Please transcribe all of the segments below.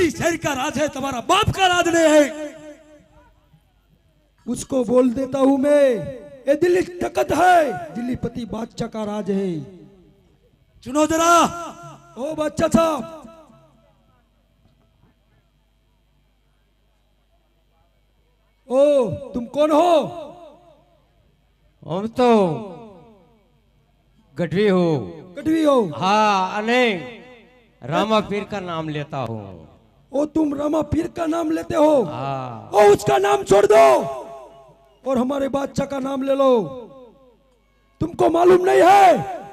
दिल्ली शहर का राज है, तुम्हारा बाप का राज नहीं है। उसको बोल देता हूं मैं, ये दिल्ली तकत है, दिल्ली पति बादशाह का राज है। सुनो जरा। ओ बादशाह साहब, ओ तुम कौन हो? हम तो गढ़वी हो। गढ़वी हो? हाँ, अने रामा पीर का नाम लेता हूँ। ओ तुम रामा पीर का नाम लेते हो? हाँ। ओ उसका नाम छोड़ दो और हमारे बादशाह का नाम ले लो। तुमको मालूम नहीं है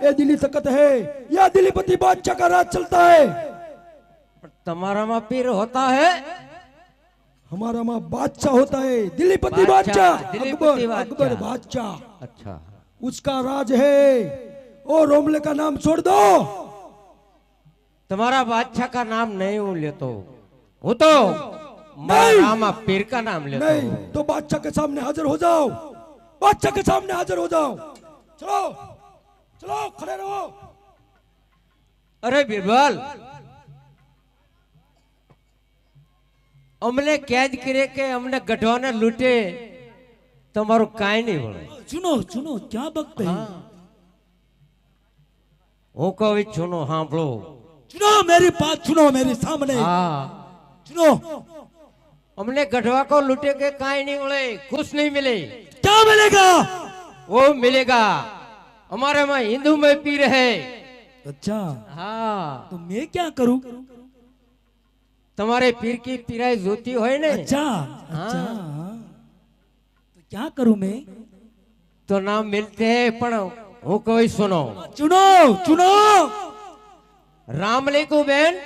ये दिल्ली तकत है, या दिल्लीपति बादशाह का राज चलता है। तुम्हारा माँ पीर होता है? हमारा माँ बादशाह होता है, दिल्लीपति बादशाह, अकबर बादशाह। अच्छा, उसका राज है। ओ रोमले का नाम छोड़ दो। तुम्हारा बादशाह का नाम नहीं हूँ लेतो, वो तो रामा पीर का नाम लेता हूँ। नहीं तो बादशाह के सामने हाजिर हो जाओ, बादशाह के सामने हाजिर हो जाओ। चलो चलो, खड़े रहो। अरे बीरबल, हमने कैद करे के हमने गढ़वाने लूटे, तुम्हारो काई नहीं बोले। सुनो सुनो, क्या बकते हैं? वो कभी सुनो, हाँ बोलो। सुनो मेरी बात, सुनो मेरे सामने। हाँ सुनो, हमने गढ़वा को लूटे के काई नहीं बोले, कुछ नहीं मिले। क्या मिलेगा? वो मिलेगा, हमारे में हिंदू में पीर है। अच्छा, हाँ, तो मैं क्या करूं? तुम्हारे पीर की पीराई जोती हो ने। अच्छा अच्छा, तो क्या करूं मैं? तो नाम मिलते हैं, पण वो कोई सुनो। चुनो चुनो। रामले को बहन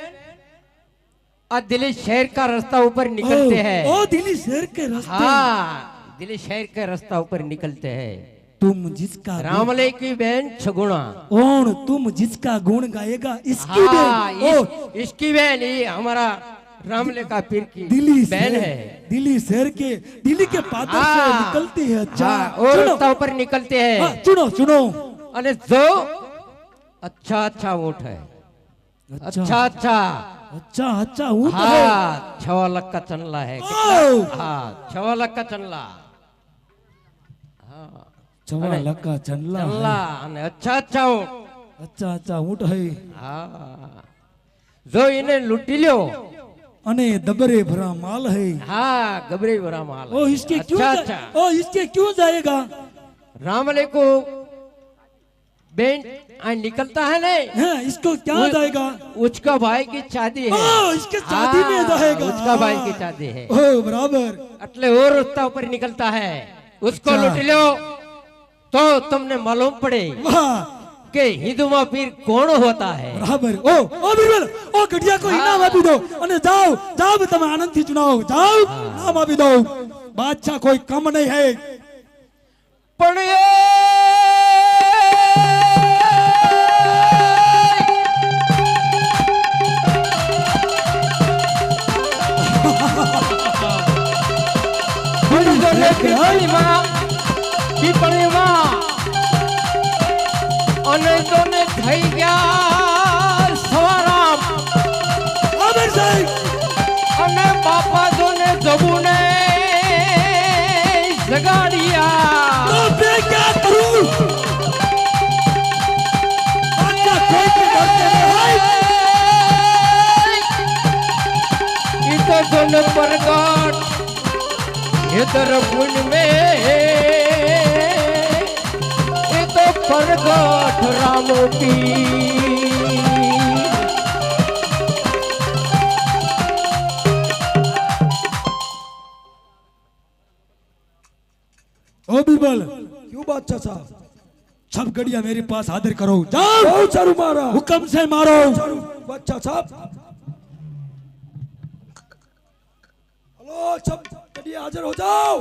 और दिल्ली शहर का रास्ता ऊपर निकलते हैं। ओ दिल्ली शहर के रास्ते। हाँ, दिल्ली शहर के रास्ता ऊपर निकलते हैं। तुम जिसका रामले की बहन छगुणा। और तुम जिसका गुण गाएगा इसकी हाँ, बहन। इसकी बहन, ये हमारा रामले का पीर की दिल्ली बहन है। दिल्ली शहर के, दिल्ली के पादर से निकलती है। अच्छा, और रास्ता ऊपर निकलते हैं। सुनो सुनो। अरे जो अच्छा अच्छा ऊँट है, अच्छा अच्छा अच्छा अच्छा ऊँट है। हाँ, 6 लाख का चनला है। हाँ, 6 लाख का चनला। हाँ, 6 लाख का चनला है। अच्छा अच्छा ऊँट। अच्छा अच्छा ऊँट है। हाँ, जो इन्हें लूटी लो। अने दबरे भरा माल है। हाँ, गबरे भरा माल। ओ इसके क्यों अच्छा। ओ इसके क्यों जाएगा? रामले को बेंच आज निकलता है नहीं। हाँ, इसको क्या जाएगा? उसका भाई की शादी है। ओ इसके शादी में जाएगा। उसका भाई की शादी है। ओ बराबर। अटले और रास्ता ऊपर निकलता है, उसको अच्छा। लूट लो तो तुमने मालूम पड़े वाह, कि हिंदू में पीर कौन होता है। बराबर। ओ बीरबल, ओ गढ़िया को इनाम आपी दो। अने जाओ जाओ, तुम आनंद थी चुनाव जाओ, इनाम आपी दो। बादशाह कोई कम नहीं है। पण અને તોને થઈ ગયા સવારામ અને બાપા જોને જબુને જગાડિયા। तो मैं क्या करूं? बादशाह कोई के डरते नहीं है। ये तो जोन प्रगट इधर पुन में, ये तो प्रगट रामो पीर। ओ बीरबल, क्यों बादशाह साहब? सब गड़िया मेरे पास हाजिर करो। जाओ, बहुत चारू मारा। हुक्म से मारो। चारू बादशाह साहब, हेलो, सब गड्डी हाजिर हो जाओ।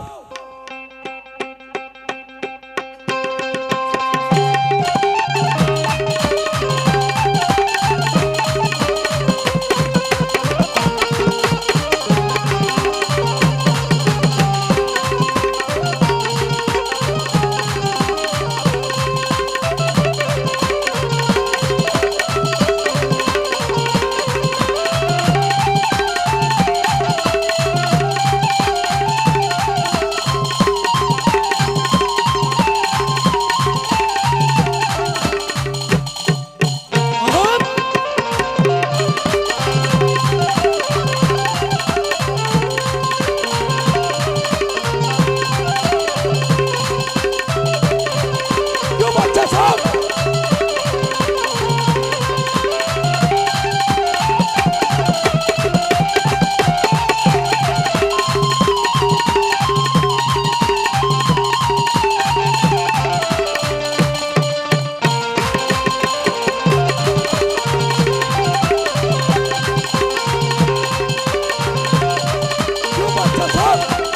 बादशाह साहब।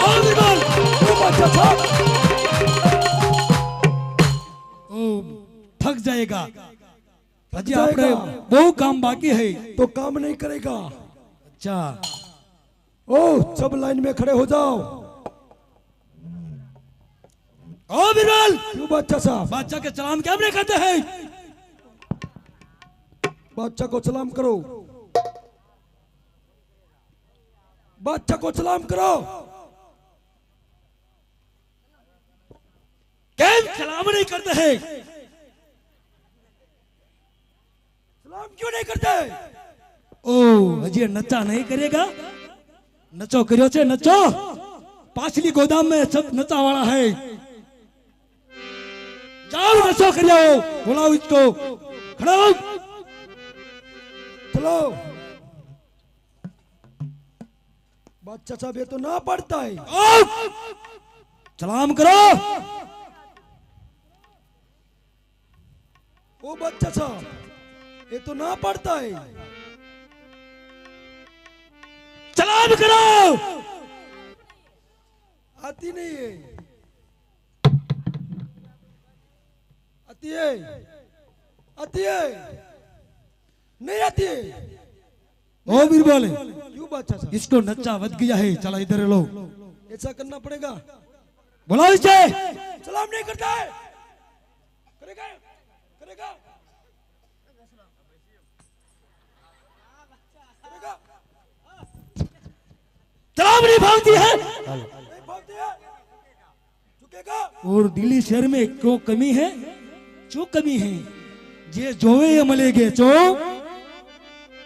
और बीरबल क्यों बादशाह साहब? ओ थक जाएगा हजी जाएगा। આપણે બહુ કામ બાકી है तो काम नहीं करेगा। अच्छा ओ सब लाइन में खड़े हो जाओ। ओ बीरबल क्यों बादशाह साहब? बादशाह के सलाम क्या नहीं करते हैं बादशाह को सलाम करो। बादशाह को सलाम करो। केम सलाम नहीं करते हैं सलाम क्यों नहीं करते? ओ हजी नचा नहीं करेगा नचो કર્યો છે नचो पाछली गोदाम में सब नचा वाला है जाओ नचो करियो बुलाओ इसको खड़ा हो चलो। बादशाह साहब ये तो ना पढ़ता है। आओ सलाम करो ओ बादशाह साहब ये तो ना पढ़ता है। सलाम करो आती नहीं है। आती है आती है नहीं आती है। ओ बीरबल क्यों बादशाह साहब? इसको नचा वध गया है चला इधर लो ऐसा करना पड़ेगा। बुलाओ इसे सलाम नहीं करता है। करेगा करेगा करेगा सलाम नहीं भावती है नहीं भागती है। झुकेगा। और दिल्ली शहर में क्यों कमी है जो कमी है जे जोवे ये मलेगे जो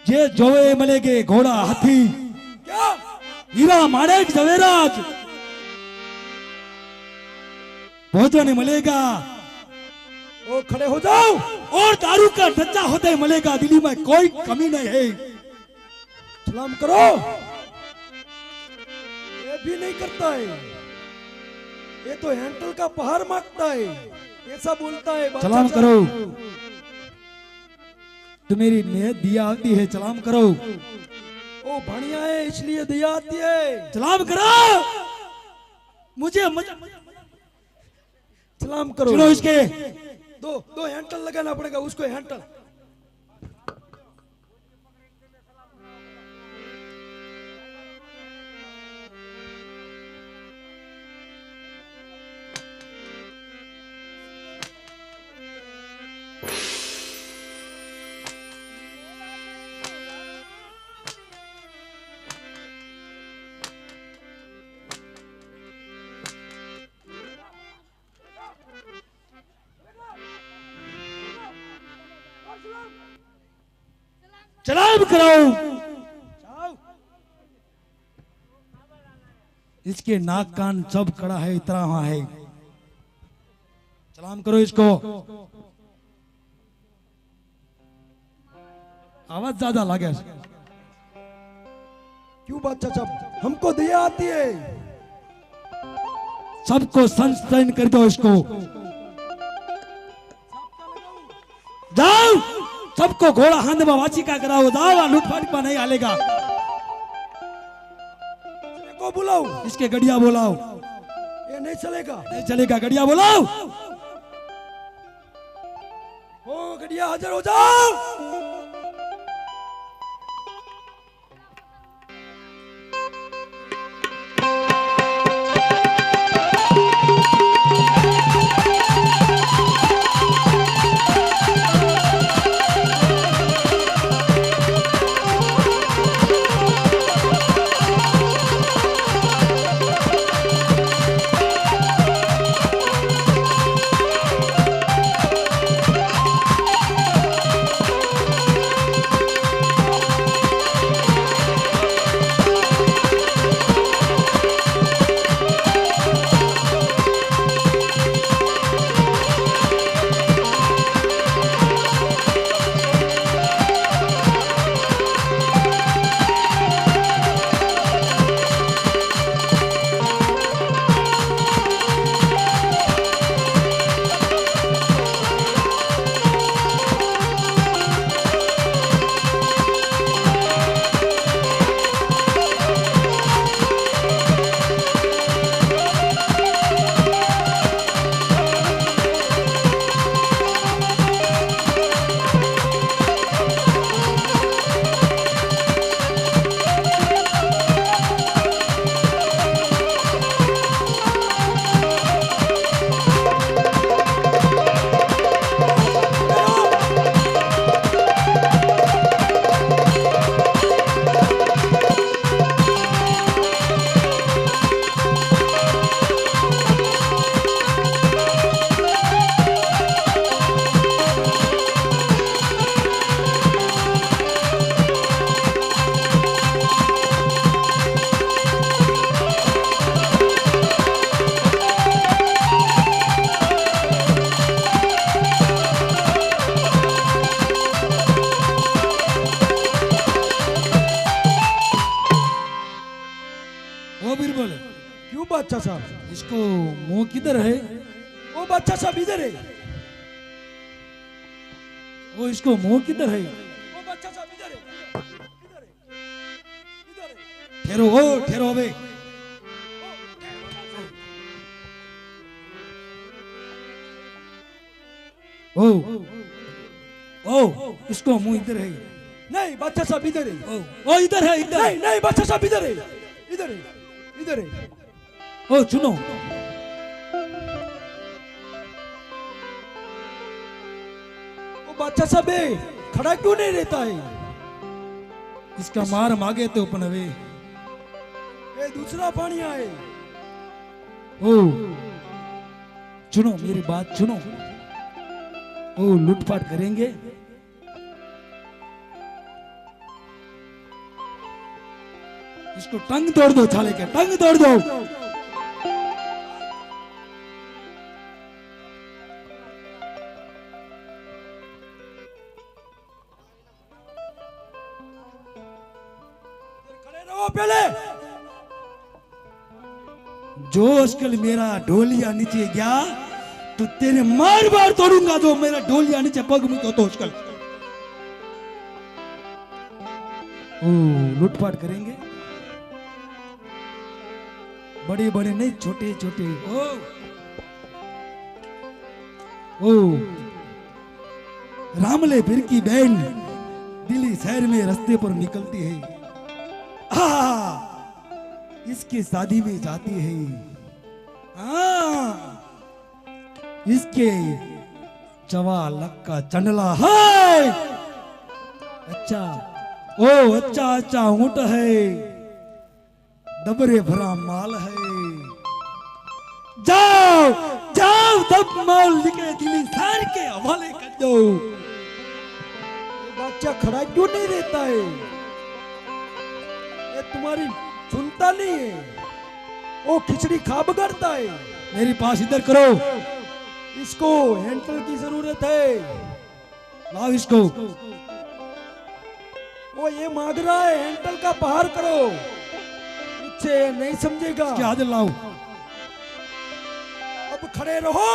जे जोवे ये मलेगे घोड़ा हाथी क्या? हीरा माणेक जवेरात भोजन मिलेगा ओ खड़े हो जाओ। और दारू का ढच्चा होते मिलेगा दिल्ली में कोई कमी नहीं है सलाम करो। ये भी नहीं करता है। ये तो हैंडल का पहाड़ मांगता है। ऐसा बोलता है बादशाह सलाम साहब। करो तो मेरी नेह दिया आती है सलाम करो ओ भणिया है इसलिए दिया आती है। सलाम करो मुझे मजा सलाम करो। चलो इसके दो दो हैंडल लगाना पड़ेगा उसको हैंडल। सलाम करो इसके नाक कान सब कड़ा है इतना वहां है सलाम करो इसको आवाज ज्यादा लगे क्यों बादशाह साहब? हमको दिया आती है। सबको संस्था कर दो इसको जाओ सबको घोड़ा हाथ में वाची का कराओ जाओ लूटपाट पर नहीं आलेगा को बुलाओ। इसके गड़िया बुलाओ ये नहीं चलेगा। नहीं चलेगा गड़िया बुलाओ ओ गड़िया हाजिर हो जाओ। बादशाह साहब, इसको मुंह किधर है? ओ बादशाह साहब इधर है, वो इसको मुंह किधर है? ओ बादशाह साहब इधर है, इधर है, इधर है। ठहरो, ओ ठहरो अबे। ओ ओ इसको मुंह इधर है। नहीं बादशाह साहब इधर है, ओ इधर है, इधर। नहीं नहीं बादशाह साहब इधर है, इधर है, इधर है। ओ सुनो, ओ बादशाह साहब है, खड़ा क्यों नहीं रहता है? इसका मार मागे तो अपन वे। ये दूसरा पानी आए। ओ सुनो मेरी बात सुनो। ओ लूटपाट करेंगे, इसको टंग तोड़ दो, छाले के टंग तोड़ दो। खड़े रहो पहले। जो अश्कल मेरा ढोलिया नीचे गया तो तेरे मार बार तोड़ूंगा। जो मेरा ढोलिया नीचे पग मुको तो अश्कल। ओ लूटपाट करेंगे, बड़े बड़े नहीं, छोटे छोटे। ओ रामले फिर की बहन दिल्ली शहर में रास्ते पर निकलती है। इसकी शादी में जाती है। इसके 4 लाख का चंडला है। अच्छा ओ अच्छा अच्छा ऊंट है, दबरे भरा माल है। जाओ जाओ तब माल लेके दिल्ली शहर के हवाले कर दो। बच्चा खड़ा क्यों नहीं रहता है? ये तुम्हारी सुनता नहीं है, वो खिचड़ी खा बगड़ता है। मेरे पास इधर करो, इसको हैंडल की जरूरत है। लाओ इसको। वो ये मांग रहा है, हैंडल का पहाड़ करो, इससे नहीं समझेगा। क्या हाजिर लाओ। अब खड़े रहो।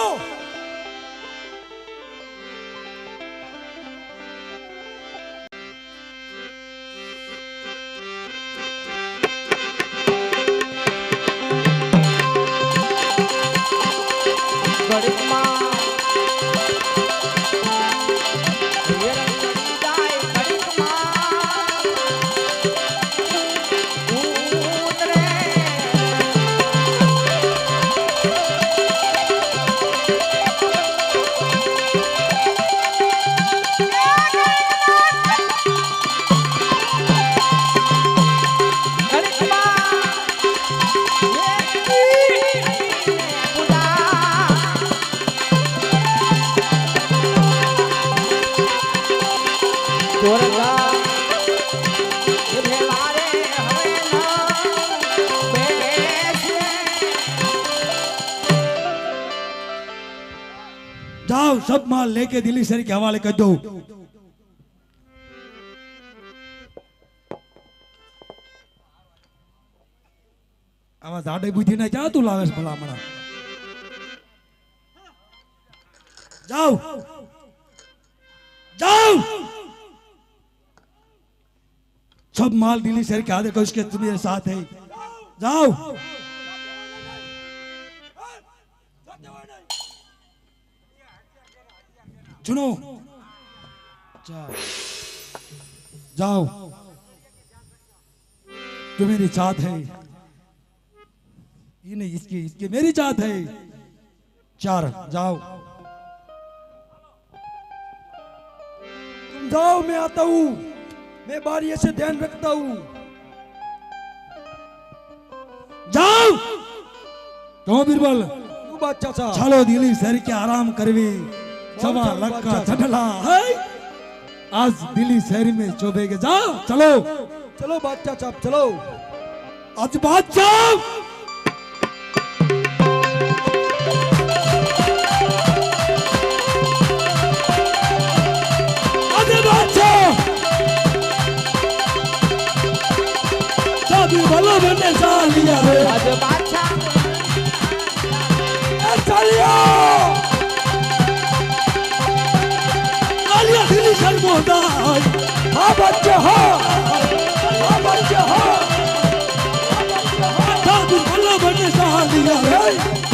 जाओ सब माल लेके दिल्ली शहर के हवाले कर दो। आवाज आडे बुद्धि ना जा तू लावेस भला मना। जाओ जाओ सब माल दिल्ली शहर के आधे को इसके तुम्हारे साथ है। जाओ सुनो, जाओ जो मेरी चाहत है, ये नहीं इसकी इसकी मेरी चाहत है। 4 जाओ। तुम जाओ, मैं आता हूँ, मैं बारी से ध्यान रखता हूँ। जाओ तो बीरबल तू बादशाह साहब, चलो दिल्ली शहर के आराम करवे। 4 लाख का चढ़ला है आज दिल्ली शहर में चोबेगे। जाओ चलो चलो बादशाह साहब चलो। आज बादशाह आज बादशाह शादी वालों ने जा लिया है। आज बादशाह જાય હા બચ્ચા હા હા બચ્ચા હા સાધુ ભલો બને સાલિયા રે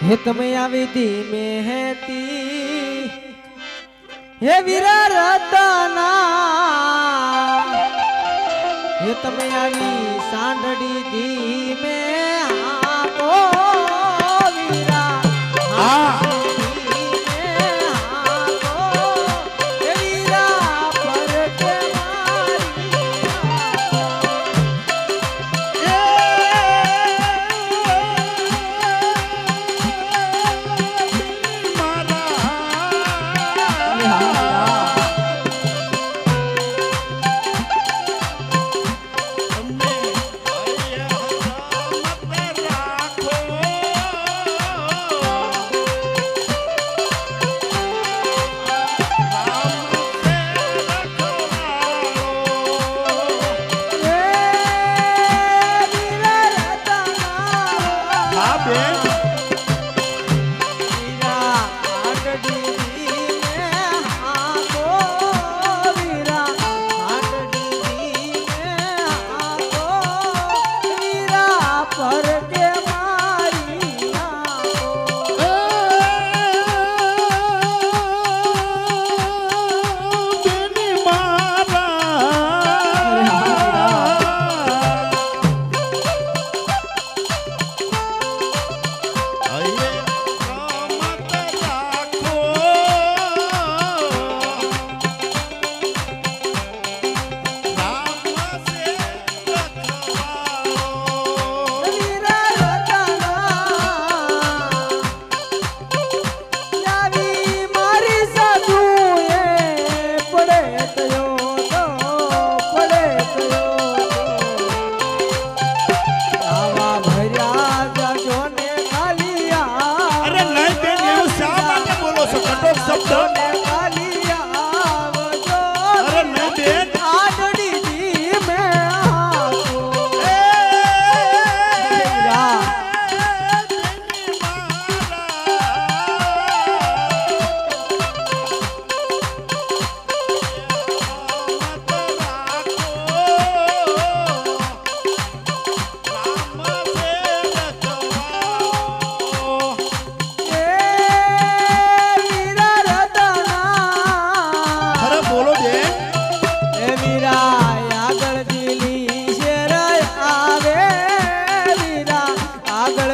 હે તમે આવી ધીમે હેતી હે વીરા રતના હે તમે આવી સાંડડી ધીમે હાકો વીરા ધીમે હાકો હે વીરા પરકે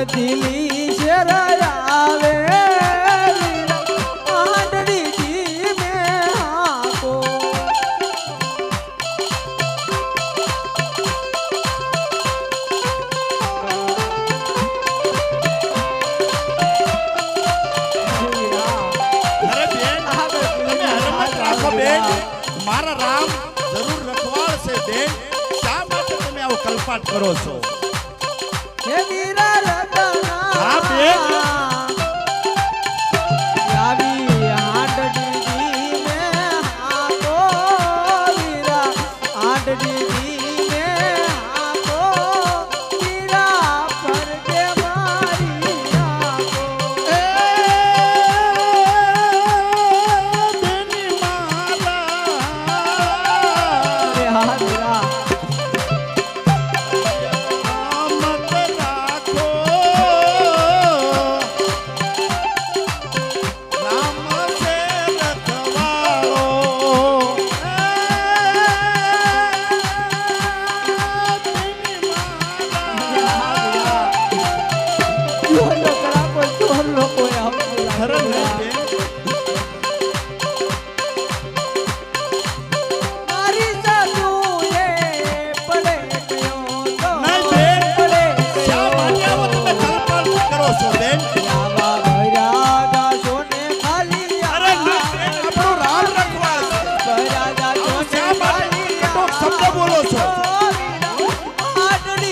દિલી શેરાવે આંધળી ધીમે હાકો અરે બેન તમે હરમત રાખો બેન મારા રામ જરૂર રખવાળ છે બેન શા માટે તમે આવો કલ્પાટ કરો છો હે વીરા રતના હા બેન આવી આંધળી ધીમે હાકો વીરા આંધળી ધીમે હાકો વીરા પરકે મારી નાખો બેની માલા અરે હા વીરા મત રાખો રામ છે રખવાળો ચોરલો કરા કોઈ ચોરલો કોઈ આમ ખરું ને બેન મારી સાસુએ પડે ગયો તો નહીં બેન પડે શા માટે આવો તમે કલ્પાટ કરો છો બેન આવા ભર્યા ગાશો ને ખાલી અરે નહીં બેન આપણો રામ રખવાળ છે ભર્યા ગાશો ને શા માટે ખાલી કટોક શબ્દ બોલો છો આટલી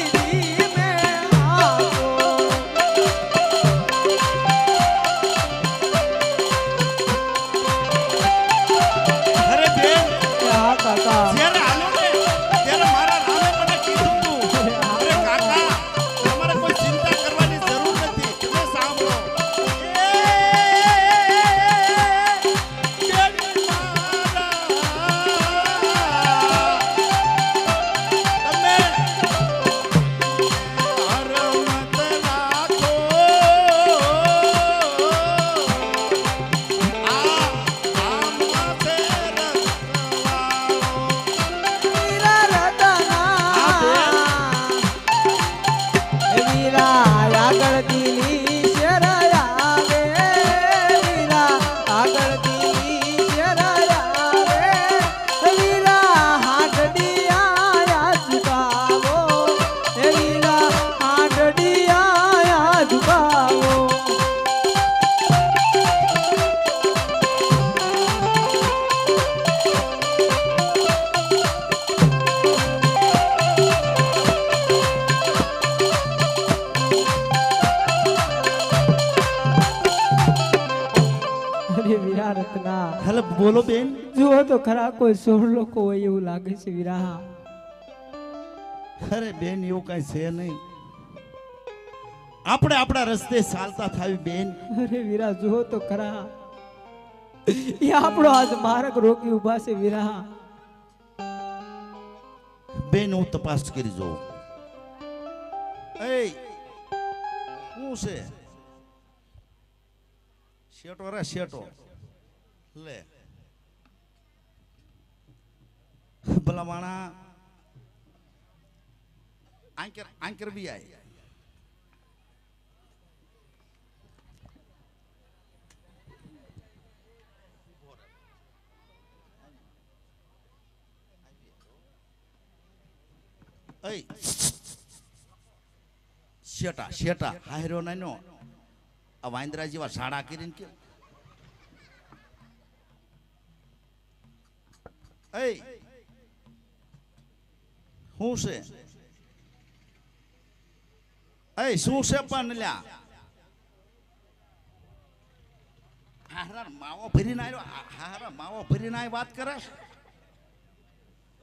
રત્ના હેલો બોલો બેન. જુઓ તો ખરા કોઈ સોળ લોકો હોય એવું લાગે છે વીરા. અરે બેન એવું કઈ છે નહીં. આપણે આપણા રસ્તે ચાલતા થાવી બેન. અરે વીરા જુઓ તો ખરા એ આપણો આજ માર્ગ રોકી ઉભા છે વીરા. બેન હું તપાસ કરી જોઉં. એ શું છે? શેટો રે શેટો લે ભલા માણા આંકર બી આય. શેટા શેટા હાયરો નાનો આ વાંદરા જેવા ઝાડા કરીને કે શું છે? શું છે પણ લ્યા હારા માવો ભરીને આવ્યો. હારા માવો ભરીને આવી વાત કરે.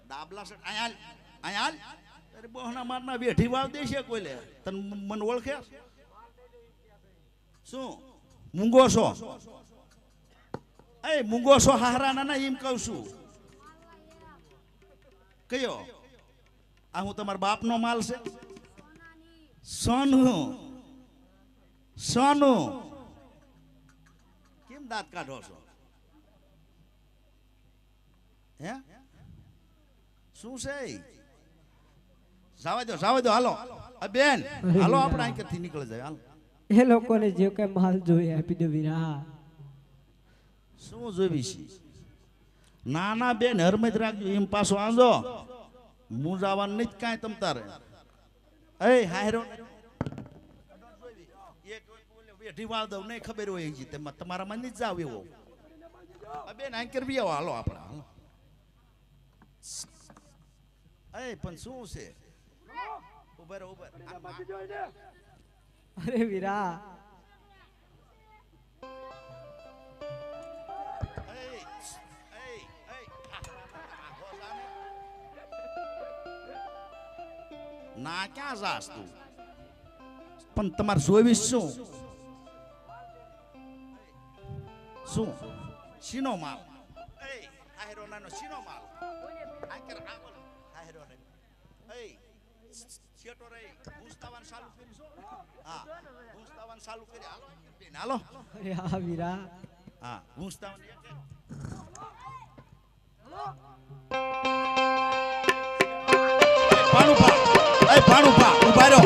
ડાબલા છે અહીંયા અરે બહના મારના વેઠી વાવ દેશે કોઈ લે તને મને ઓળખે? શું મૂંગો છો? મૂંગો છો હારા ના એમ કહું છું. કયો આ હું તમારા બાપનો માલ છે? સોનું સોનું કેમ દાંત કાઢો છો? હે શું છે? જાવા દો હાલો બેન હાલો આપણે અહીંથી નીકળી જાય. હાલો એ લોકોને જે કઈ માલ જોઈએ આપી દો વીરા. શું જોવી છે? નાના બેન હરમત રાખજો. એમ પાછો આંજો હું જવાનું નથી કાંઈ તમ તારે. હાયરો વેઠી વાળ દઉં નહીં ખબર હોય છે તમારા માં નથી જાવ એવો. બેન અહીં કરવી આવો હાલો આપણે. હાલો પણ શું છે? ઉભર અરે વીરા ના ક્યાં જાસ તું? પણ તમારે જોઈશ શું? શું શીનો માલ? હાયરો નાનો શીનો માલ? હાયરો ને શેટો રે ભૂસતાવાનું ચાલુ કરીશું. હા ભૂસતાવાનું ચાલુ કરી. હાલો બેન હાલો. અરે હા વીરા. હા ભૂસતાવાનું ભાણુભા ઉભા રહો.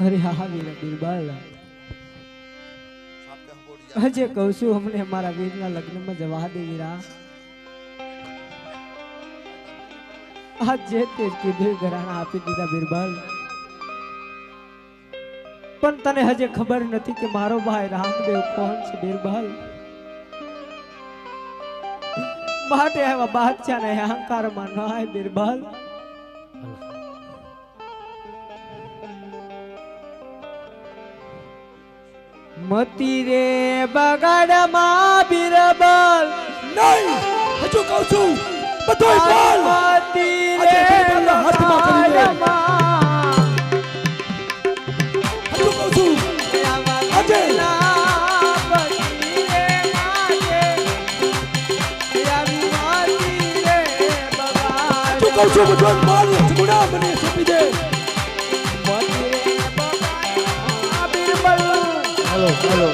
અરે હા વીરા બિરબલ હજે કહું છું અમને મારા વીરના લગ્નમાં જવા દે વીરા. આજ જે તે કીધું ઘરાણા આપી દીધા બિરબલ. પણ તને હજે ખબર નથી કે મારો ભાઈ રામદેવ કોણ છે બિરબલ. માટે આવા બાદશાહ ને અહંકારમાં ન આય બિરબલ. મતી રે બગાડમાં બિરબલ નહીં હજુ કહું છું બધું બોલ. મતી રે આજે બિરબલના કહું છું બધો માલ સગુણા મને સોંપી દે. હાલો હાલો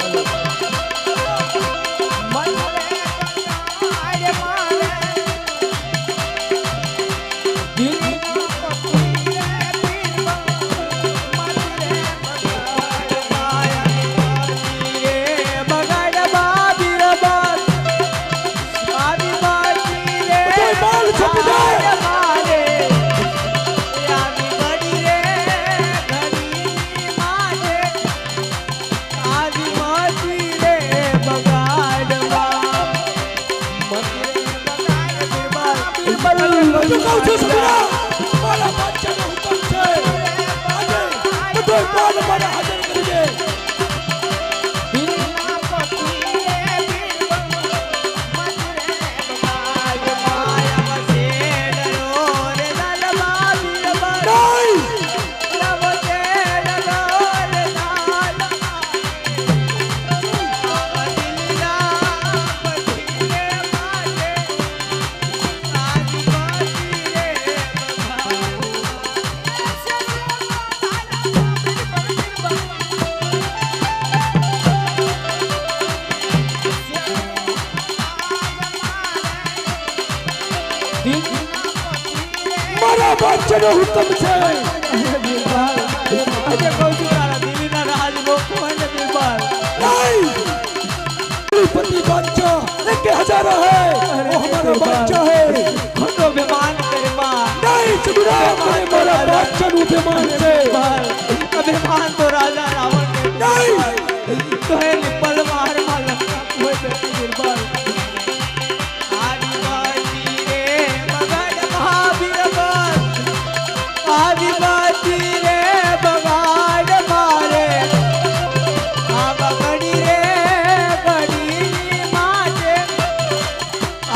બધું કહું છું સગુણા મારા બાદશાહનો હુકમ છે આજે બધો માલ મારા હાજર કરી દે. મારા બાદશાહનો હુકમ છે. આજે કહું છું તારા દિલ્હીના રાજ લોકો અને બિરબલ नहीं पति बादशाह एक हजारा है वो हमारा बादशाह है. ખોટો બેમાન બિરબલ नहीं सगुड़ा हमारे मारा बादशाह नु बेमान से. અભિમાન તો રાજા રાવણ नहीं તો હે નિપલ માર માલક કોઈ બેટી બિરબલ આદિવાસી રે બગાડ મહાબિરબલ આદિવાસી રે બગાડ મારે આ બગડી રે ગડીની માજે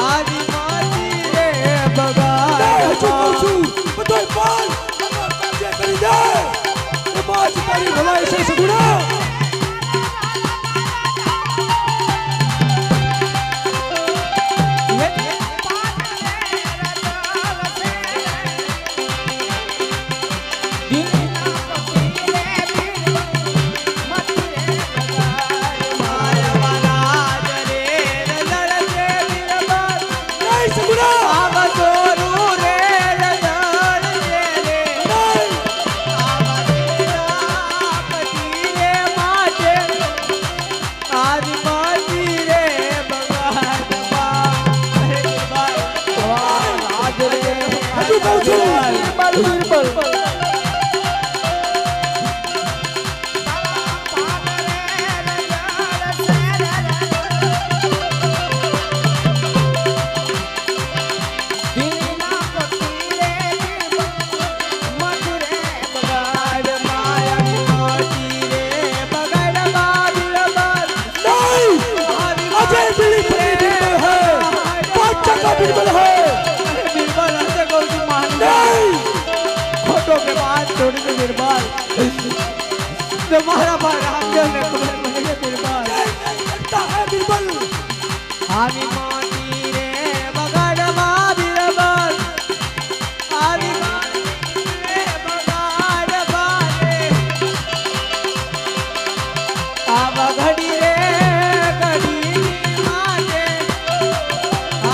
આદિવાસી રે બગાડ नहीं हजू कहूं बधोय पाल हमारा कब्जे કરી દે. એ બાજ તારી ભલાઈ છે સગુડા. नहीं सगुड़ा हजू कहूं છું नहीं अजय दिल्ली पति बिरबल है बादशाह का बिरबल है. नहीं ખોટો કે વાત છોડી દે બિરબલ તમારા પર રામદેવ ને ખબર પડી ગઈ બિરબલ लगता है बिरबल. આની માટી રે બગાડમાં બિરબલ આની માટી રે બગાડમાં રે આ બગડી રે ગડીની માજે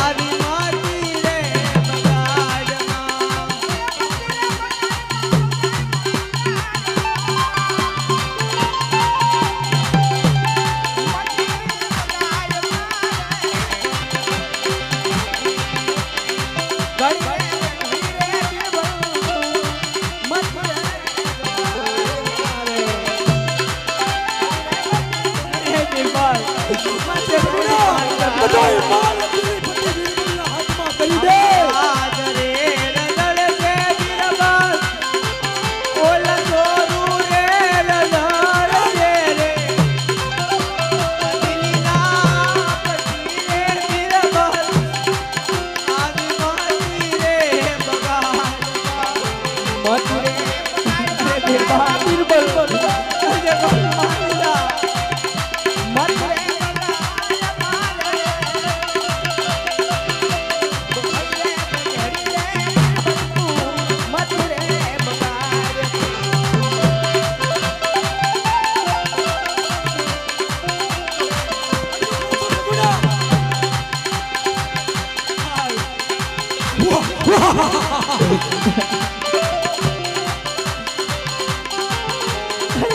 આની માટી રે બગાડમાં બધાય માલ દિલ્હી પતિ બિરબલના હાથમાં કરી દે.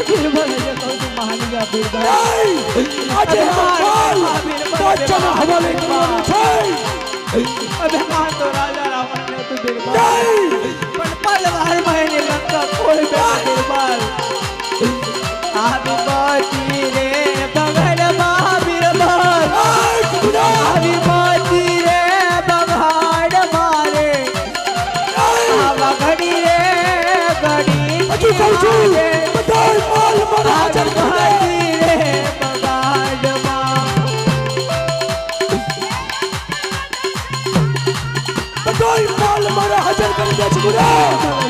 बीरबल ये कहूं तू मान जा बीरबल નહીં આજે આ માલ બાદશાહના હવાલે કરવાનો છે अबे मान तो राजा रावण ने तू बीरबल નહીં पण पलवार महीने लंका खोल दे बीरबल आदि बाती रे बगड़ बीरबल आदि बाती रे बगड़ मारे आवा घड़ी रे घड़ी હજુ કહું છું બધાય માલ મારા હાજર કરી દે रे बगड़ બધાય માલ મારા હાજર કરી દે છોકરા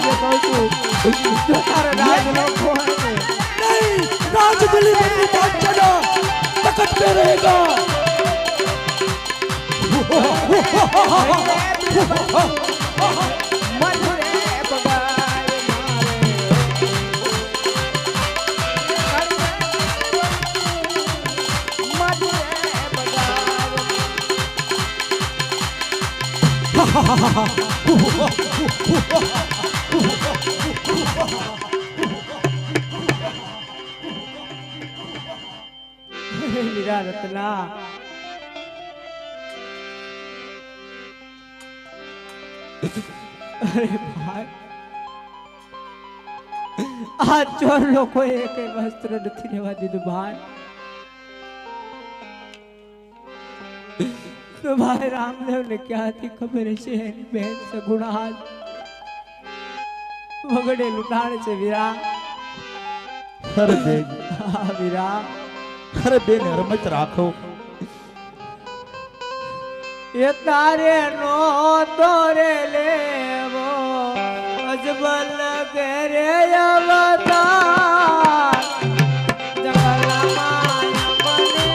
ये कहूं तू तारा राज नो खोल नहीं राज दिलीपति बादशाह तकत पे रहेगा मीरा रत्ना अरे भाई આ ચોર લોકો એક વસ્ત્ર નથી લેવા દીધું ભાઈ તો ભાઈ રામદેવ ને ક્યાંથી ખબર છે એની બહેન સગુણા હાથ વગડેલું ટાણ છે વીરા અરે બેન હા વીરા અરે બેન રમત રાખો એ તારે નો તોરે લેવો અજબલ કરે અવતાર જંગલમાં બને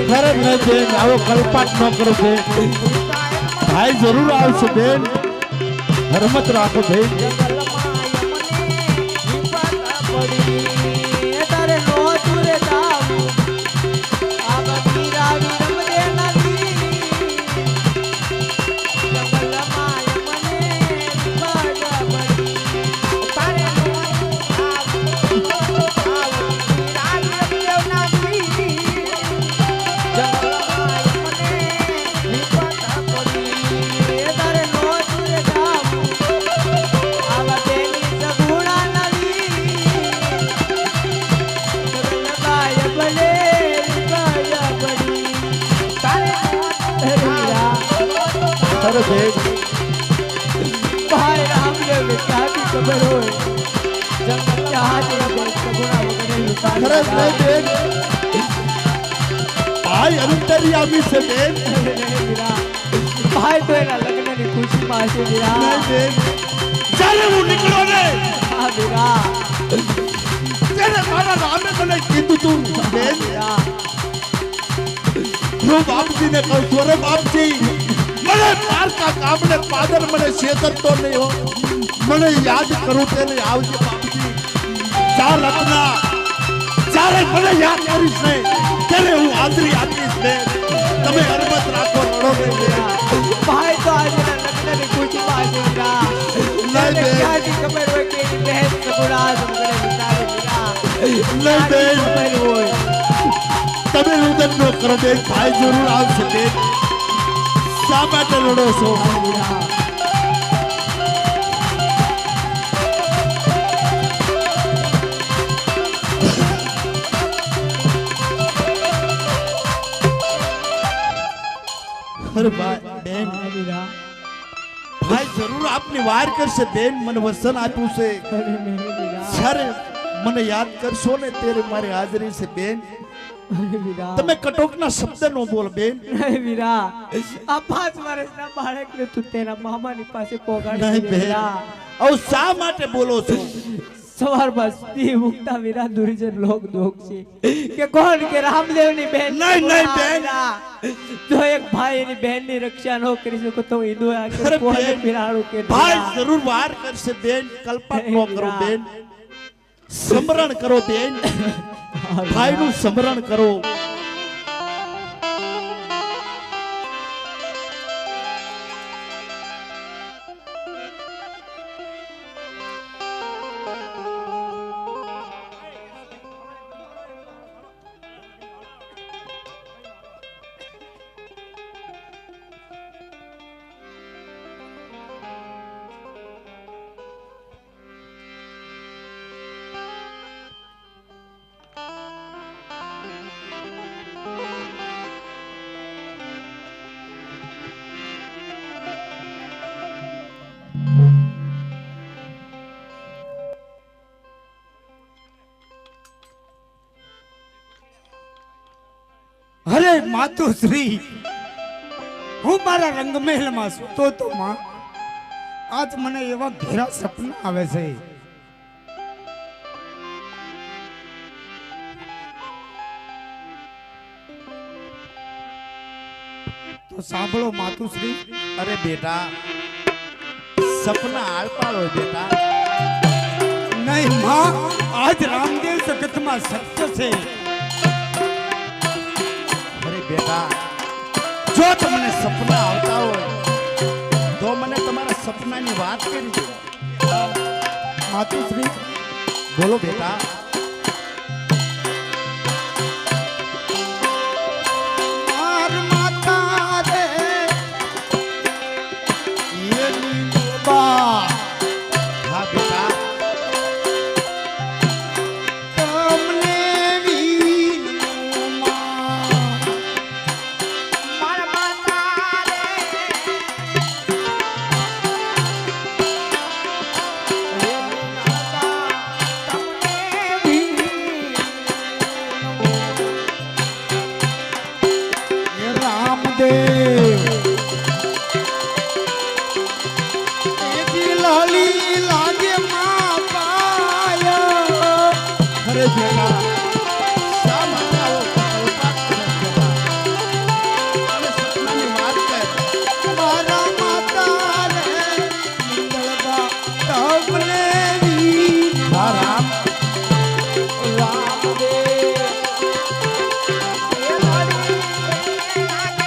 ખરે ન બેન આવો કલ્પાટ ન કરો બેન ભાઈ જરૂર આવશે બેન રમત રાખો બેન તારે નો તુરે દાવું આ બધી રાવી રમદે નદી જંગલમાં મને બાજા બની તારે નો આવું રાવી દેવ નદી જંગલમાં મને વિપત પડી તારે નો તુરે દાવું આવા તેની સગુણા નદી જંગલમાં ભલે બાજા બની તારે હીરા અરે બેન ભાઈ રામદેવ ને ક્યાંથી ખબર હોય જંગલ ક્યાંથી સગુણા વગડેલું ખરે ન બેન ભાઈ અંતર્યામી છે બેન ભાઈ તો એના લગ્નની ખુશીમાં છે વીરા નહીં બેન જ્યારે હું નીકળો ને હા વીરા ત્યારે મારા રામે મને કીધું તું બેન વીરા હું બાપજીને કહું છું અરે બાપજી મને પારકા કામને પાદર મને છેતરતો નહીં હો મને યાદ કરું તેને આવજે બાપજી ચાર રત્ના જ્યારે મને યાદ કરીશ ને ત્યારે હું હાજરી આપીશ ને તમે હરમત રાખો રડો ને બેન. ભાઈ તો આજે એના લગ્નની ખુશીમાં છે વીરા નહીં બેન. ક્યાંથી ખબર હોય કે એની બહેન સગુણા વગડેલું તારે વીરા નહીં બેન ખબર હોય તમે રુદન ન કરો બેન ભાઈ જરૂર આવશે બેન શા માટે રડો છો વીરા અરે ભાઈ બેન વીરા ભાઈ જરૂર આપની વાર કરશે બેન મને વસન આપ્યું છે અરે નહીં વીરા જ્યારે મને યાદ કરશો ને ત્યારે મારી હાજરી છે બેન અરે વીરા તમે કટોકના શબ્દ નો બોલ બેન. નહીં વીરા આ 5 વર્ષના બાળકને તું તેના મામાની પાસે નહીં પોગાડી બેન, વીરા આવું શા માટે બોલો છો? સવારમાં સ્ત્રી મુક્તા વીરા દુર્જન લોક દોગ છે કે કોણ કે રામદેવની બેન નહીં, નહીં, બેન. જો એક ભાઈ એની બહેનની રક્ષા ન કરી શકો તો ઈનો અરે આખર કોને બેન, પીરાડું કે ભાઈ જરૂર વાર કરશે બેન. કલ્પના ન કરો બેન, સ્મરણ કરો બેન, ભાઈનું સ્મરણ કરો. અરે માતુશ્રી, હું મારા રંગમહેલમાં સૂતો તો માં, આજ મને એવા ઘેરા સપના આવે છે. તો સાંભળો માતુશ્રી. અરે બેટા, સપના આળપાળ હોય બેટા. નહીં માં, આજ રામદેવ જગતમાં સત્ય છે. અરે બેટા, જો તમને સપના આવતા હોય તો મને તમારા સપનાની વાત કરી દો. માતુશ્રી, બોલો બેટા. માર માતા રે એની બા હા બેટા, તમને વીનું માં. માર માતા રે એની બા તમને વીનું. એ રામદેવ એજી લાલી લાગે માં પાયા. અરે બેટા, શા માટે આવો કલ્પાત કરે બેટા? અને સપનાની વાત કર. મારા માતા રે મંગળબા તમને વીનું. હા રામ, રામદેવ એ લાલી લાગે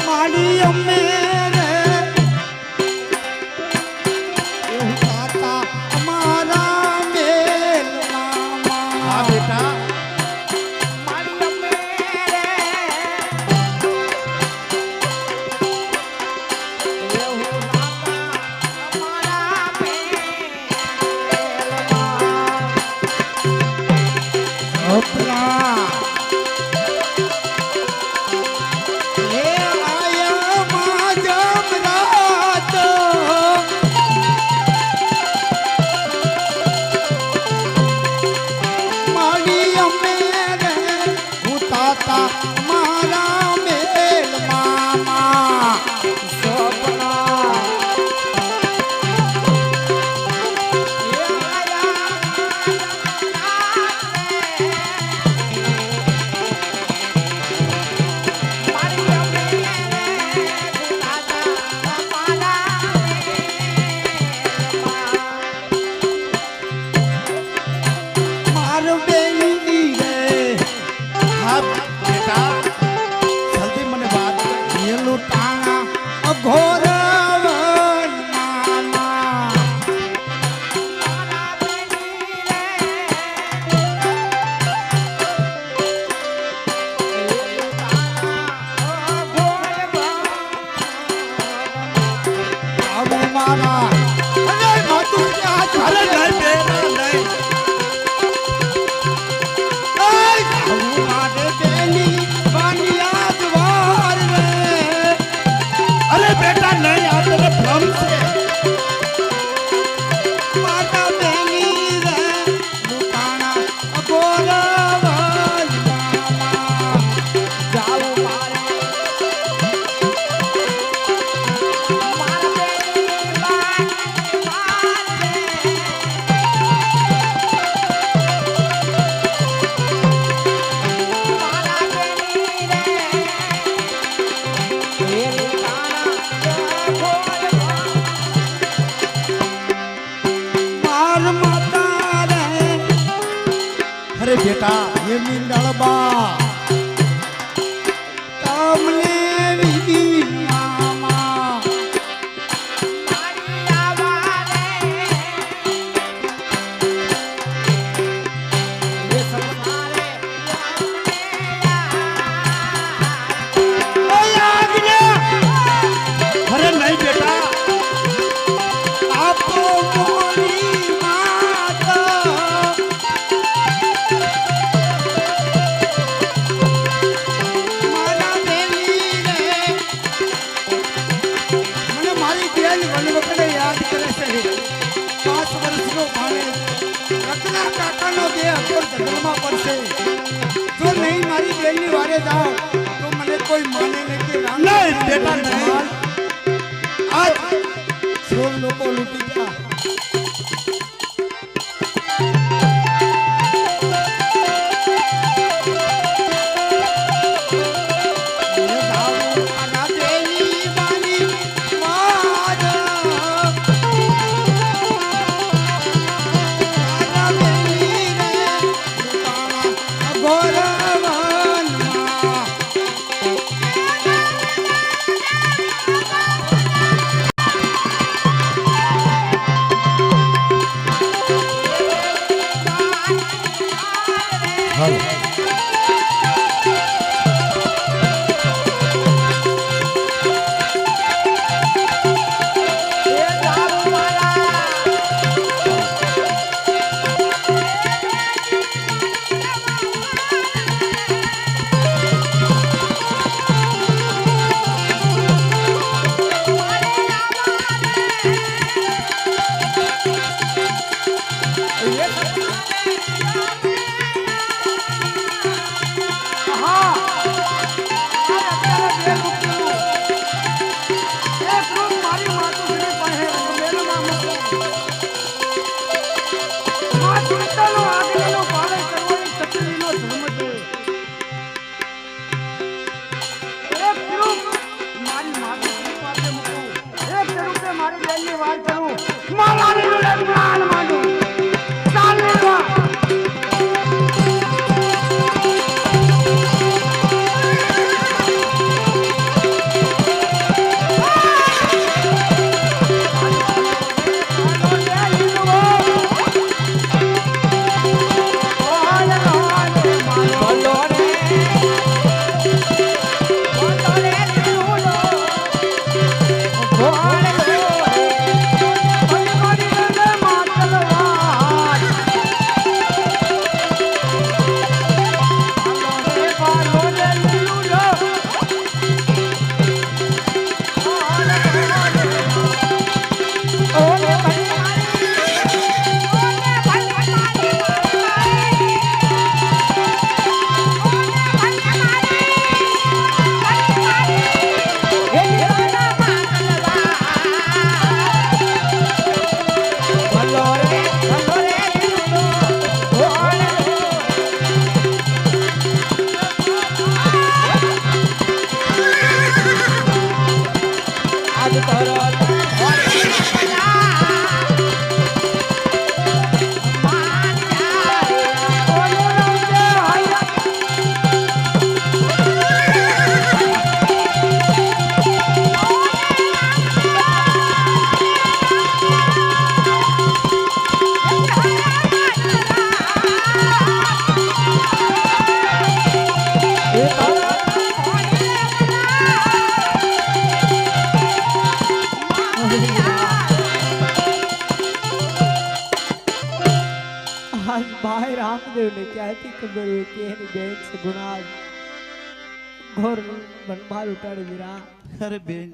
મારી અમે રે એવું તાતા બેટા એની નળબા કામલે વિધિ મામા અરે નહીં બેટા આપો મોરી માતા મારા દેવી રે મને મારી બેન વનવકડે યાદ કરે છે 5 વર્ષનો ભાણે રત્ના કાકાનો દેહ અકોર જંગલમાં પડશે જો નહીં મારી બેનની વારે જાઓ તો મને કોઈ માને નહીં કે રામ નહીં બેટા નહીં આજ સોળ લોકો લૂંટી ગયા आज भाई रामदेव ने क्या थी खबर हुई कि एनी बेन से गुनाह घोर बनमाल उठाड़ वीरा अरे बेन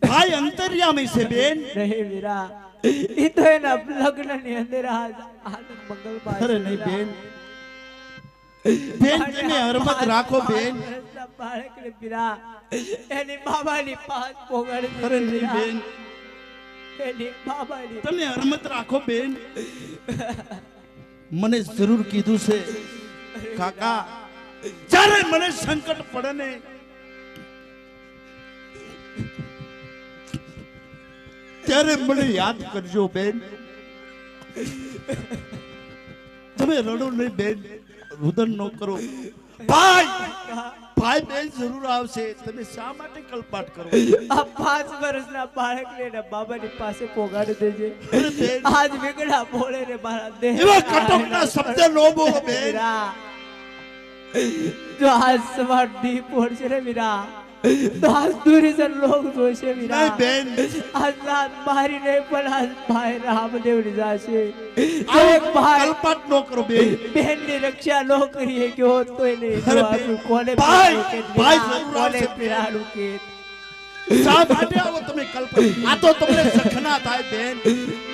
भाई अंतर्यामी से बेन नहीं वीरा ये तो है ना लग्न नहीं अंदर आज मंगल पाए अरे नहीं बेन बेन તમે હરમત રાખો બેન બાળક ને વીરા એની બાબાની પાસ પોગળ અરે નહીં બેન એની બાબાની તમે હરમત રાખો બેન મને જરૂર કીધું છે કાકા જ્યારે મને સંકટ પડે ને ત્યારે મને યાદ કરજો બેન તમે રડો નહીં બેન, રુદન ન કરો. ભાઈ ભાઈ બેન જરૂર આવશે. તમે શા માટે કલ્પાટ કરો? આ 5 વર્ષના બાળકને ને બાબાની પાસે પોગાડી દેજે. અરે બેન, આજ વેગડા બોલે ને મારા દેહ એવા કટકના શબ્દ ન બોલો બેન. વીરા, જો આજ સવાર દી પડશે રે વીરા, તો આજ દુરીજન લોક જોશે વીરા. નહીં બેન, આજ રાત મારી નહીં પણ આજ ભાઈ રામદેવ ની જાશે. તો આ એક ભાઈ કલ્પાટ ન કરો બેન. બહેન ની રક્ષા ન કરીએ કે હોત તો એને અરે જવાબ કોને ભાઈ, પીરાનું કે ભાઈ વીરા, જરૂર કોને આવશે. પીરાનું કે શા માટે આવો તમે કલ્પાટ? આ તો તમને સખના થાય બેન.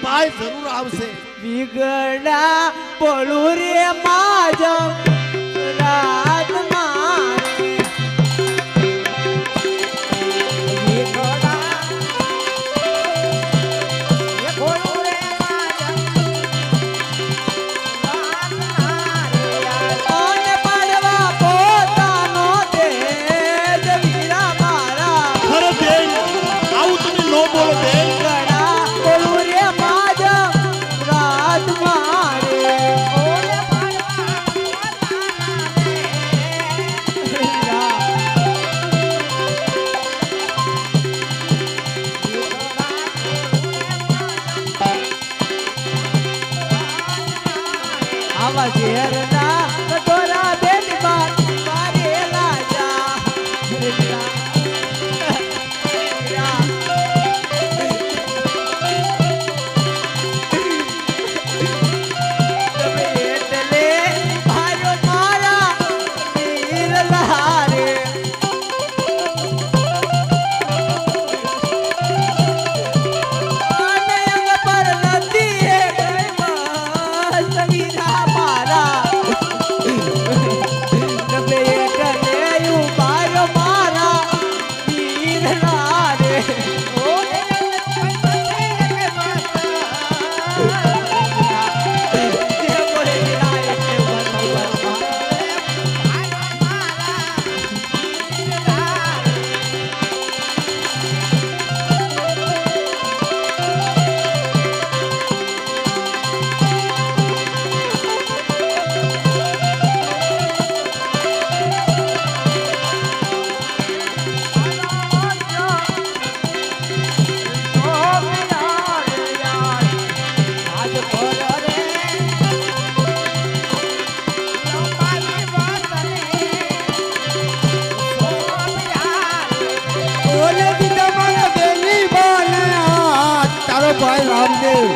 ભાઈ જરૂર આવશે. વિગડા બોલું રે માજમ રાત મારે વિગડા એ બોલું રે માજમ રાત મારે ઓને પાડવા પોતાનો તેજ વીરા મારા ખરે બેન, આવું તમે ન બોલો બેન. વિગડા બોલું રે માજમ રાત મારે ઓને પાડવા આવા ઝેરના કટોરા બેની બાત મારેલા જા તમે એટલે ભાઈઓ મારા વીરલા રે અને અંગ પર નથી એ મસ્ત વીરા મારા તમે એટલે યુ ભાઈઓ મારા વીરલા રે ઓ ઓલે દીધા મારા બેલી બાને હાથ, તારો ભાઈ રામદેવ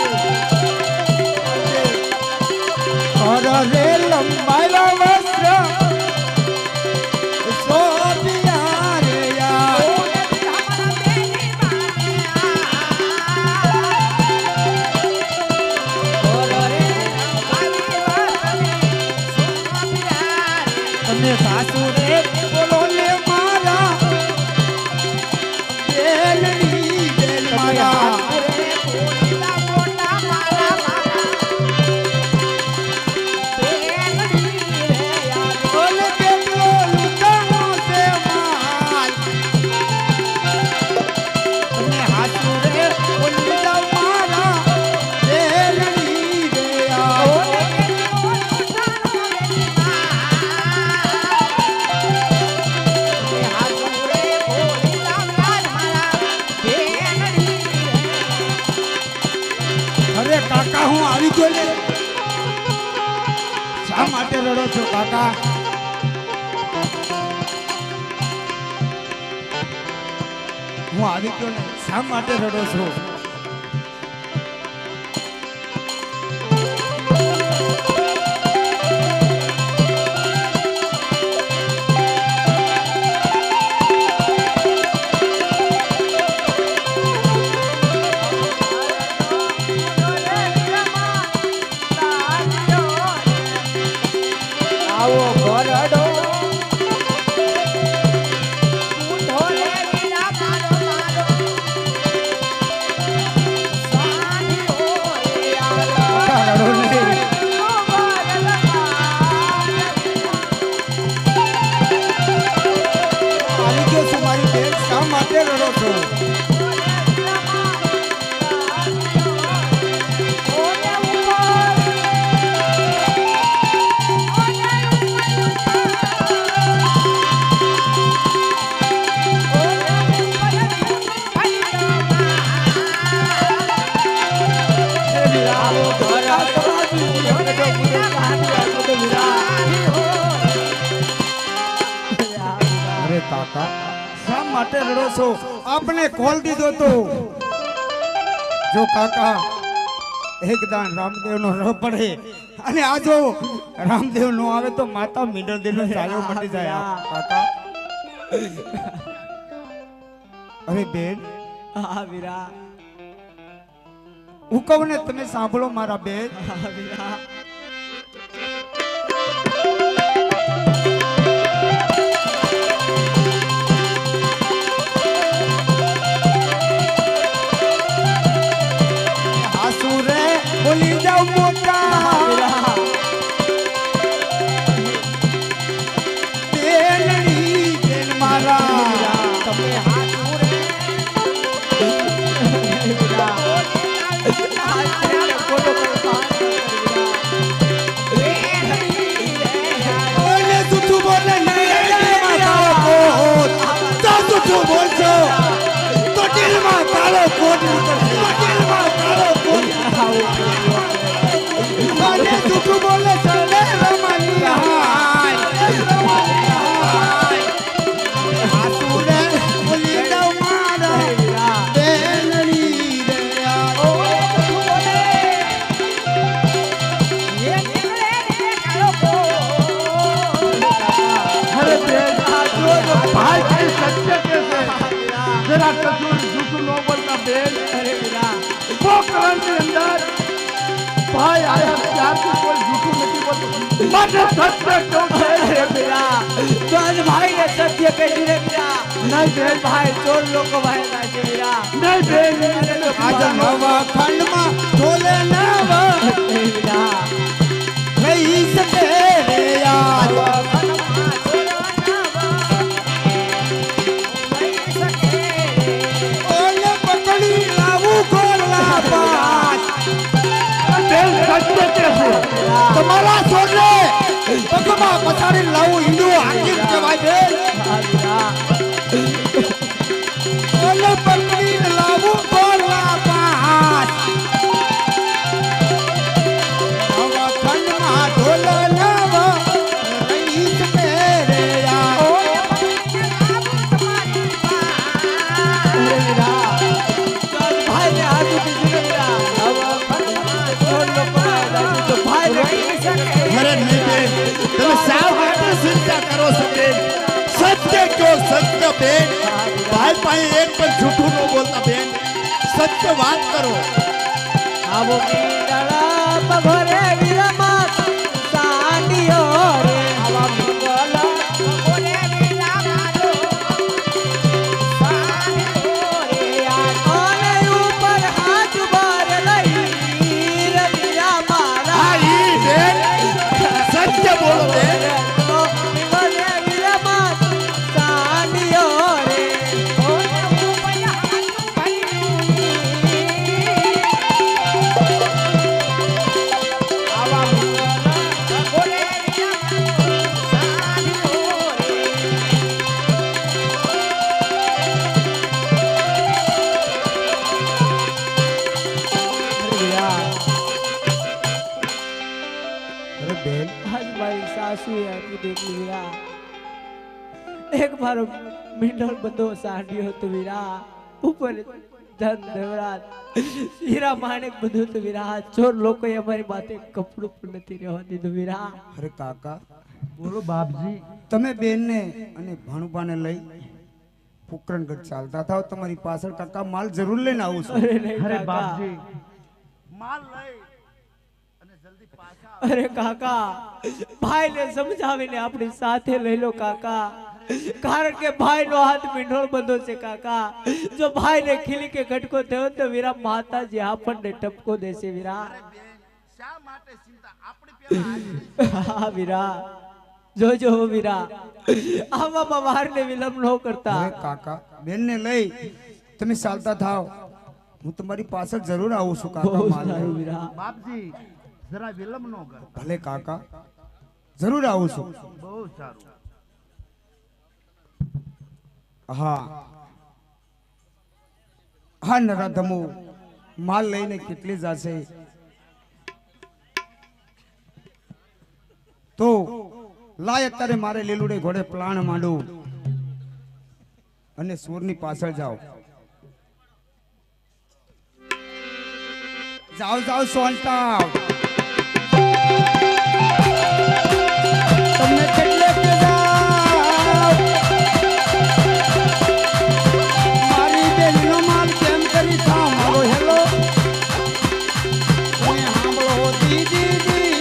અરે રે લંબાયેલા વસ્ત્ર શોભ્યા રે યાર. તમે સાસુ રે બોલો ને મારા બેલડી બેલ મારા. ઓલે કેટલો લૂંટાણો છે માલ. તમે હાસુ રે બોલી જાવ મારા બેલડી રે યાર. અરે કાકા હું આવી ગયો લે. શા માટે રડો છો કાકા? હું આવી ગયો ને, શા માટે રડો છો? આવો ઘરડો માટે રડો છો? આપને ખોલ દીધો તો જો કાકા એક દાન રામદેવ નો રહ પડે અને આ જો રામદેવ નો આવે તો માતા મીંડળ દેવ નો ચાલ્યો મટી જાય કાકા. અરે બેન હા વીરા, હું કહું ને તમે સાંભળો મારા બેન. હા વીરા. હાસુ રે બોલી જાવ મોટા બેનડી બેન મારા તમે હાથ રે વીરા. હાથ રે બોલો વીરા. બોલે જૂઠું બોલે નહીં તો જૂઠું બોલશો તો દિલમાં કાળો કોટ નીકળશે. દિલમાં કાળો કોટ બોલે જૂઠું બોલે છે રે રમણી હાસુ રે બોલી જાવ મારા બેનડી રે ઓ अरे बेन, भाई कहीं सत्य कैसे जरा कसूर झूठ नो बोलना बेन. अरे वीरा, वो कान के अंदर भाई आया प्यार से कोई झूठ नहीं बोलता. मत सत्य क्यों है वीरा, तो आज भाई ने सत्य कह दिया वीरा. नहीं बेन, भाई चोर लोग को भाई लाजे वीरा. नहीं बेन. આજ નવા ખંડમાં બોલે નવા વીરા, રહી શકે રે યાર. ઓલે પકડી લાવું ગોળા પાસ बेन सत्य कैसे તમારા છોડને પગમાં પછાડી લાવું ઈંડું હાકીમ કહેવાય બેન. હા વીરા. ઓલે પકડી લાવું ગોળા પાસ નવા ખંડમાં ઢોલ નવા રહી શકે રે યાર. अरे वीरा, तो आज भाई ने हाथ उठी दिया वीरा. अब चोर लोग को भाई लाजे तो भाई नहीं सके. अरे नहीं बेन, તમે શા માટે ચિંતા કરો છો બેન? સત્ય ક્યો સત્ય બેન? ભાઈ પાસે એક પણ જૂઠું ન બોલતા બેન. સત્ય વાત કરો. આવો મીંડળા પગોરે વીરામાં સાંડિયો રે. આવા મંગલા પગોરે વીરામાં સાંડિયો રે. આ કોને ઉપર હાથ બાર લઈ રે વીરા મારા. હા ઈ બેન સત્ય બોલો બેન. પગોરે વીરામાં સાંડિયો રે. કોને ઉપર હાથ પડી. આવા મંગલા પગોરે વીરામાં સાંડિયો રે. અરે બેન आज मारी सासू आती देख ली वीरा. एक बार मिंडल बंदो साडियो तो वीरा ऊपर धन देवरात हीरा माणिक બધું તો વીરા. ચોર લોકો અમારી બાતે કપડું પણ નથી રહેવા દીધું વીરા. અરે કાકા બોલો બાપજી. તમે બેનને અને ભાણુભાને લઈ પોકરણગઢ ચાલતા થાવ. તમારી પાછળ કાકા માલ જરૂર લઈને આવું છું. અરે નહીં અરે કાકા. બાપજી માલ લઈ અને જલ્દી પાછા અરે કાકા, ભાઈને સમજાવીને આપણી સાથે લઈ લો કાકા. કારણ કે ભાઈનો હાથ મીંઢોળ બંધો છે કાકા. જો ભાઈને ખીલી કે ઘટકો થયો તો વીરા માતાજી આપણને ટપકો દેશે વીરા. શા માટે ચિંતા આપણી પેલા હા વીરા, જોજો હો વીરા, આવામાં વારને વિલંબ ન કરતા. અરે કાકા બેનને લઈ તમે ચાલતા થાવ. હું તમારી પાછળ જરૂર આવું છું કાકા બહુ માલ સારું લઈ. વીરા. બાપજી જરા વિલંબ ન કર. ભલે કાકા જરૂર આવું છું. બહુ સારું. હા હા નરાધમો માલ લઈને કેટલી જશે તો લાય અત્યારે મારે લીલુડે ઘોડે પ્લાન માંડું. અને સૂરની પાછળ જાઓ. જાઓ જાઓ સોનતા. તમને કેટલે કે જાઓ મારી બેનનો માલ કેમ કરી થાવ મારો હેલો તમે સાંભળો દીદી દીદી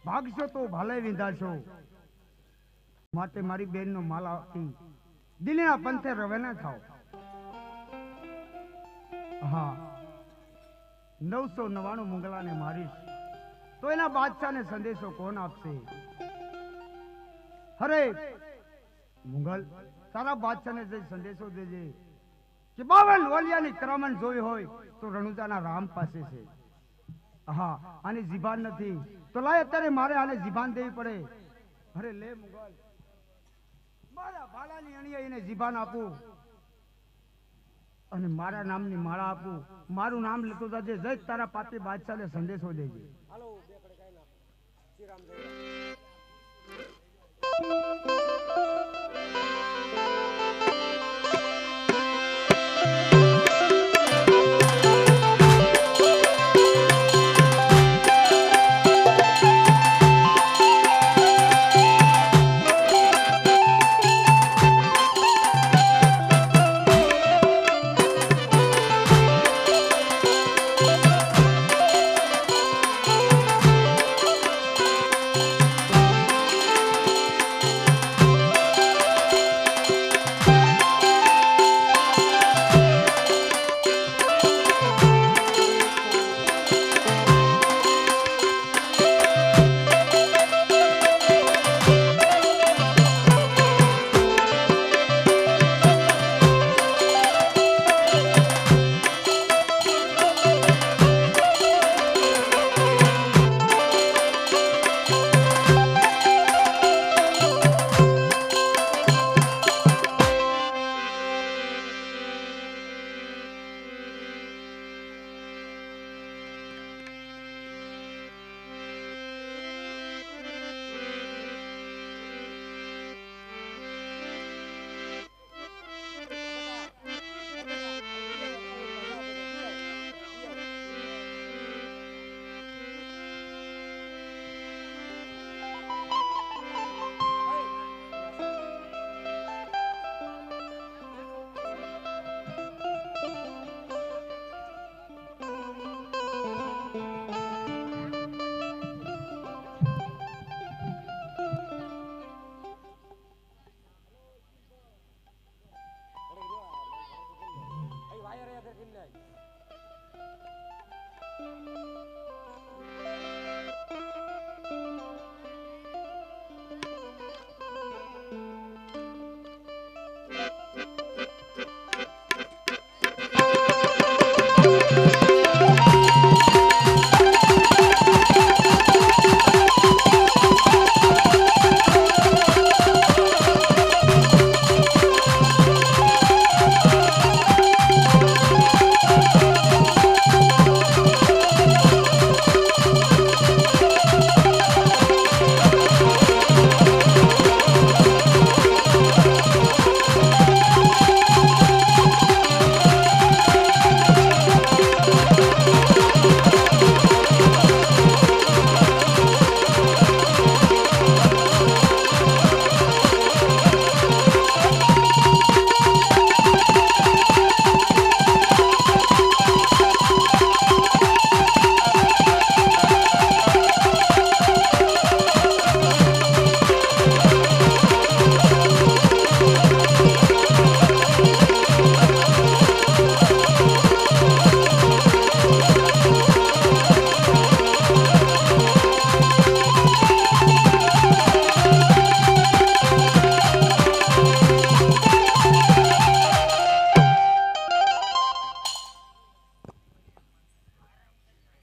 ભાગશો તો ભાલે વિંધાશો માટે મારી બેન નો માલ આપતી દિલના પંથે રવાના થાઓ. હા 999 મુગલાને મારીશ તો એના બાદશાહને સંદેશો કોણ આપશે? અરે મુગલ તારા બાદશાહને જે સંદેશો દેજે કે 52 વલિયાની કરામણ જોઈ હોય તો રણુજાના રામ પાસે છે. હા આની જીભાન નથી તો લાય અત્યારે મારે આને જીભાન દેવી પડે. અરે લે મુગલ મારા ભાલાની અણીએ એને જીભાન આપું અને મારા નામની માળા આપું. મારું નામ લેતો જાજે જય તારા પાપી બાદશાહને સંદેશો દેજે.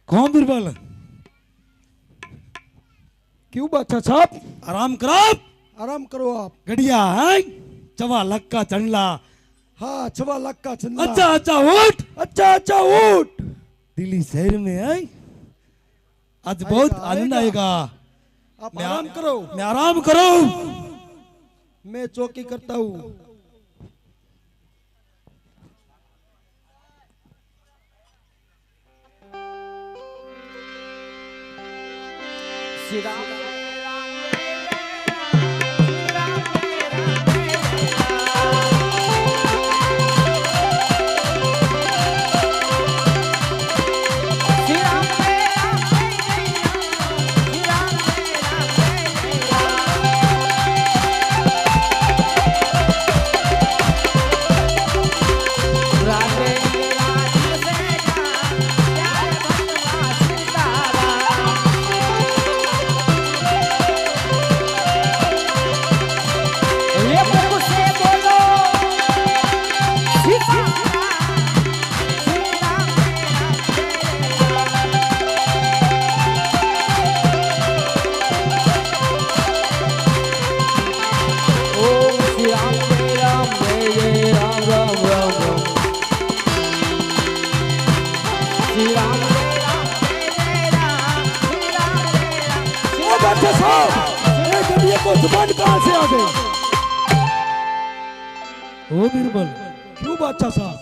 कौन बीरबल? क्यों बादशाह साहब? आराम करो, आराम करो आप। गड़िया है 4 लाख का चंडला। हाँ 4 लाख का चंदा। अच्छा अच्छा उठ, अच्छा अच्छा उठ। दिल्ली शहर में है आज बहुत आएगा, आनंद आएगा। आएगा। आप आराम करो, मैं आराम करो। मैं चौकी करता हूँ। श्री राम बादशाह साहब, ये गड़िया को जुबान कहाँ से आ गई? ओ बीरबल, क्यों बादशाह साहब?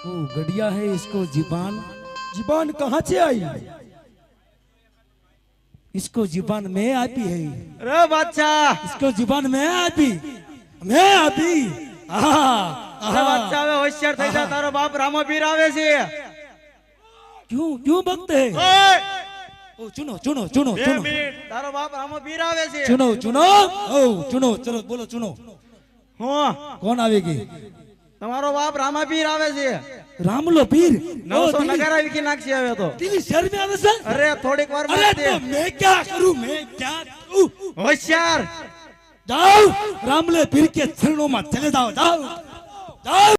वो गड़िया है इसको जीबान, जुबान कहाँ से आई? इसको जीबान में आती है। अरे बादशाह, इसको जीबान में आती, मैं आती। અરે બાદશાહ હવે હોશિયાર થઈ જા, તારો બાપ રામાપીર આવે છે। क्यों क्यों बकते हैं? ઓય, ओ चुनो चुनो चुनो બે चुनो મિનિટ, તારો બાપ રામાપીર આવે છે। चुनो चुनो ओ चुनो चलो बोलो चुनो। હું कौन आवेगी? તમારો બાપ રામાપીર આવે છે। रामलो पीर। 900 નગારા વિકી નાખશે હવે તો। दिल्ली शहर में आवे सर। અરે થોડીક વાર अरे માં तो मैं क्या करूं, मैं क्या करूं? હોશિયાર। जाओ रामले पीर के चरणों में चले जाओ, जाओ जाओ।